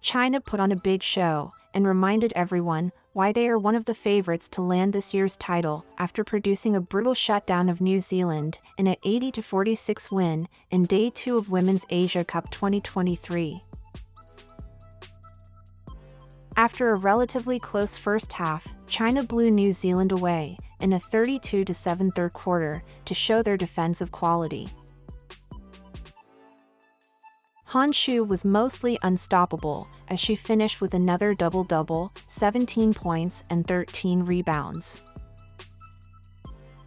China put on a big show and reminded everyone why they are one of the favorites to land this year's title after producing a brutal shutdown of New Zealand in an 80-46 win in Day 2 of Women's Asia Cup 2023. After a relatively close first half, China blew New Zealand away in a 32-7 third quarter to show their defensive quality. Han Xu was mostly unstoppable as she finished with another double-double, 17 points and 13 rebounds.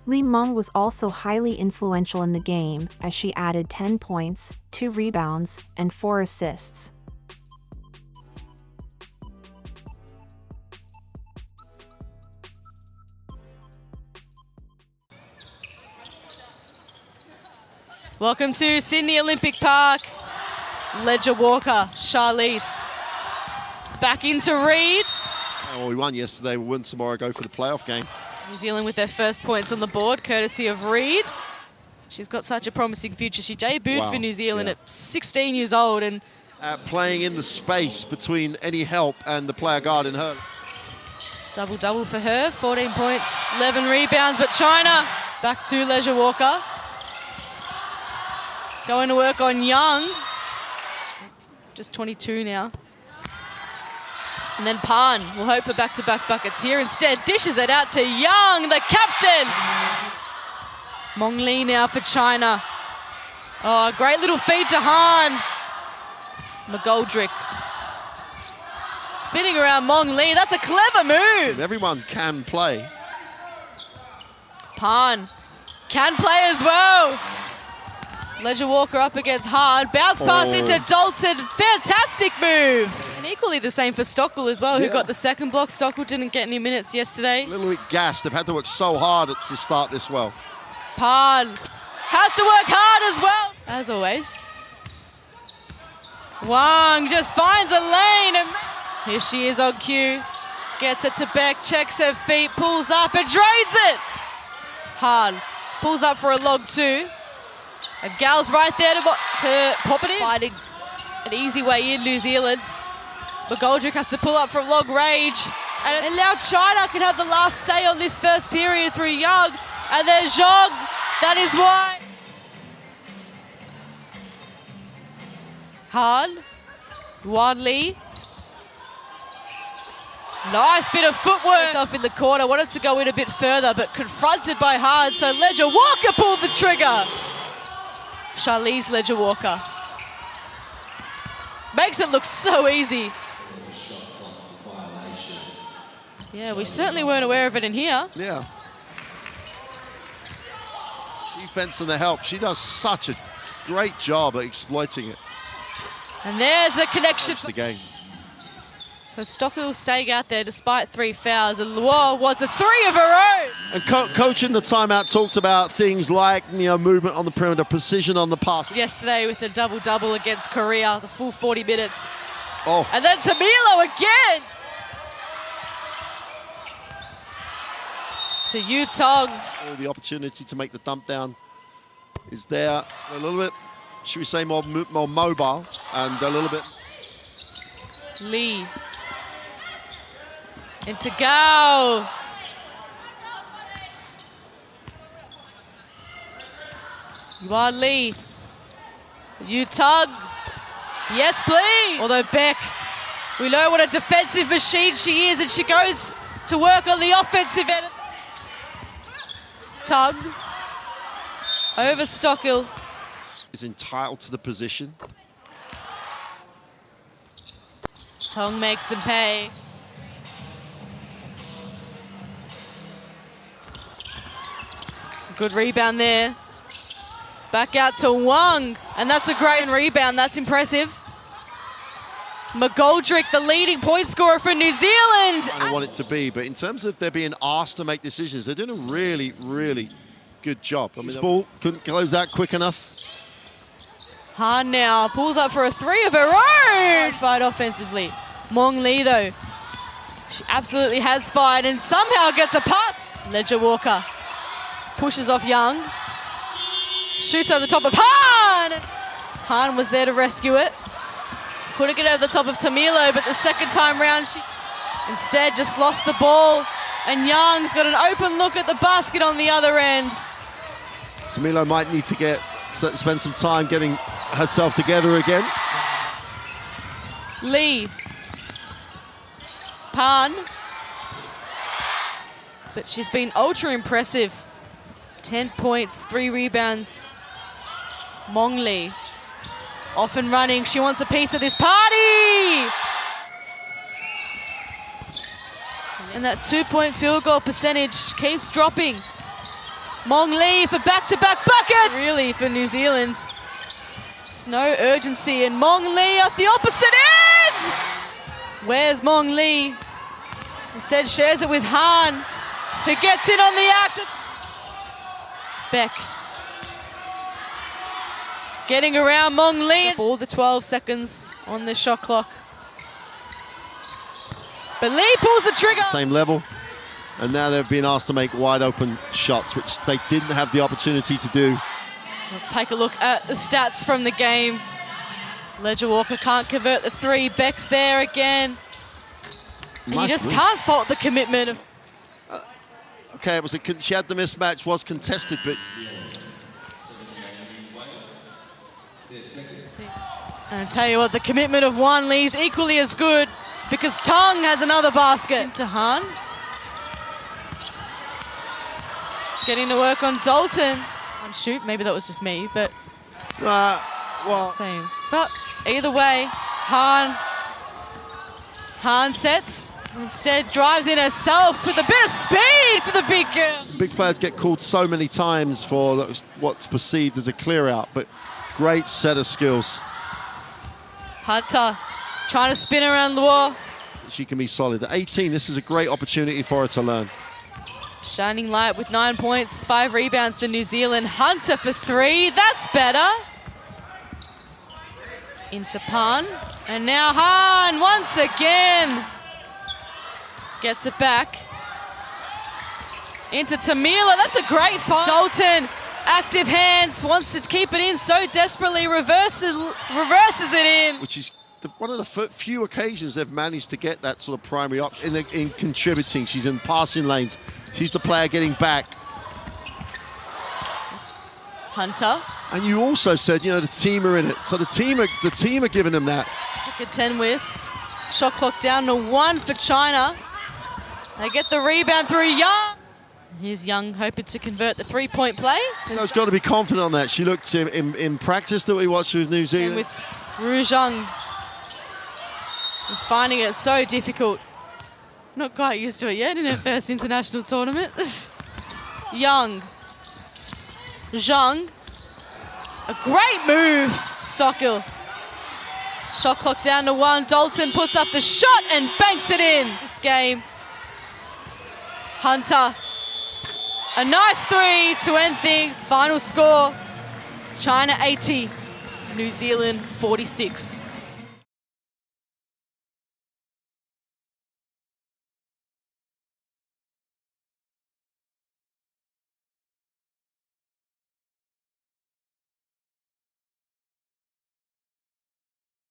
Li Meng was also highly influential in the game as she added 10 points, 2 rebounds, and 4 assists. Welcome to Sydney Olympic Park. Ledger Walker, Charlize. Back into Reid. Well, we won yesterday, we'll win tomorrow, go for the playoff game. New Zealand with their first points on the board, courtesy of Reid. She's got such a promising future. She debuted for New Zealand at 16 years old. And playing in the space between any help and the player guard in her. Double-double for her, 14 points, 11 rebounds, but China back to Ledger Walker. Going to work on Young. Just 22 now. And then Pan will hope for back-to-back buckets here. Instead, dishes it out to Young, the captain. Mong Lee now for China. Oh, great little feed to Han. McGoldrick. Spinning around Mong Lee. That's a clever move. Everyone can play. Pan can play as well. Ledger Walker up against Hard. Bounce pass into Dalton. Fantastic move. And equally the same for Stockwell as well, who got the second block. Stockwell didn't get any minutes yesterday. A little bit gassed. They've had to work so hard to start this well. Pan has to work hard as well. As always. Wang just finds a lane. And here she is on cue. Gets it to Beck, checks her feet, pulls up and drains it. Hard pulls up for a log two. And Gal's right there to pop it in. Finding an easy way in, New Zealand. McGoldrick has to pull up from long range. And now China can have the last say on this first period through Young. And there's Zhang. That is why. Han. Wan Lee. Nice bit of footwork. Herself in the corner. Wanted to go in a bit further, but confronted by Han. So Ledger Walker pulled the trigger. Charlize Ledger Walker. Makes it look so easy. Yeah, we certainly weren't aware of it in here. Yeah. Defense and the help. She does such a great job at exploiting it. And there's a connection. The game. So Stockwell staying out there despite 3 fouls. And Luo wants a 3 of her own. And coach in the timeout talks about things like movement on the perimeter, precision on the pass. Yesterday with a double-double against Korea, the full 40 minutes. Oh. And then Tamilo again. To Yu Tong. All the opportunity to make the dump down is there. A little bit, should we say, more mobile and a little bit. Lee. Into Gao. Yuan Lee. Yu Tug. Yes, please. Although Beck, we know what a defensive machine she is, and she goes to work on the offensive end. Tug. Over Stockwell. Is entitled to the position. Tong makes them pay. Good rebound there. Back out to Wang, and that's a great rebound. That's impressive. McGoldrick, the leading point scorer for New Zealand. I don't want it to be, but in terms of they're being asked to make decisions, they're doing a really, really good job. I mean, the ball couldn't close out quick enough. Han now pulls up for a 3 of her own. Fight offensively. Mong Lee, though, she absolutely has fired and somehow gets a pass. Ledger Walker pushes off Young. Shoots over the top of Han. Han was there to rescue it. Couldn't get over the top of Tamilo, but the second time round she instead just lost the ball. And Young's got an open look at the basket on the other end. Tamilo might need to spend some time getting herself together again. Lee. Pan. But she's been ultra impressive. 10 points, 3 rebounds. Mong Lee. Off and running. She wants a piece of this party. And that 2-point field goal percentage keeps dropping. Mong Lee for back-to-back buckets. Really, for New Zealand. There's no urgency, and Mong Lee at the opposite end. Where's Mong Lee? Instead shares it with Han, who gets in on the act. Beck. Getting around Mong Lee. All the 12 seconds on the shot clock. But Lee pulls the trigger. Same level. And now they've been asked to make wide open shots, which they didn't have the opportunity to do. Let's take a look at the stats from the game. Ledger Walker can't convert the 3. Beck's there again. And you just can't fault the commitment of... Okay, she had the mismatch, was contested, but... And I tell you what, the commitment of Wan Lee's equally as good, because Tong has another basket. To Han. Getting to work on Dalton. On shoot, maybe that was just me, but... well... Same. But either way, Han sets. Instead drives in herself with a bit of speed for the big girl. Big players get called so many times for what's perceived as a clear out, but great set of skills. Hunter trying to spin around Luo. She can be solid. At 18, this is a great opportunity for her to learn. Shining light with 9 points, 5 rebounds for New Zealand. Hunter for 3, that's better. Into Pan, and now Han once again. Gets it back. Into Tamila, that's a great find. Dalton, active hands, wants to keep it in so desperately, reverses it in. Which is one of the few occasions they've managed to get that sort of primary option in contributing. She's in passing lanes. She's the player getting back. Hunter. And you also said, you know, the team are in it. So the team are giving them that. Look at 10 with. Shot clock down to 1 for China. They get the rebound through Young. Here's Young hoping to convert the 3-point play. You know, it's got to be confident on that. She looked in practice that we watched with New Zealand. And with Ru Zhang finding it so difficult. Not quite used to it yet in her first international tournament. Young. Zhang. A great move, Stockill. Shot clock down to 1. Dalton puts up the shot and banks it in. This game. Hunter. A nice 3 to end things. Final score, China 80, New Zealand 46.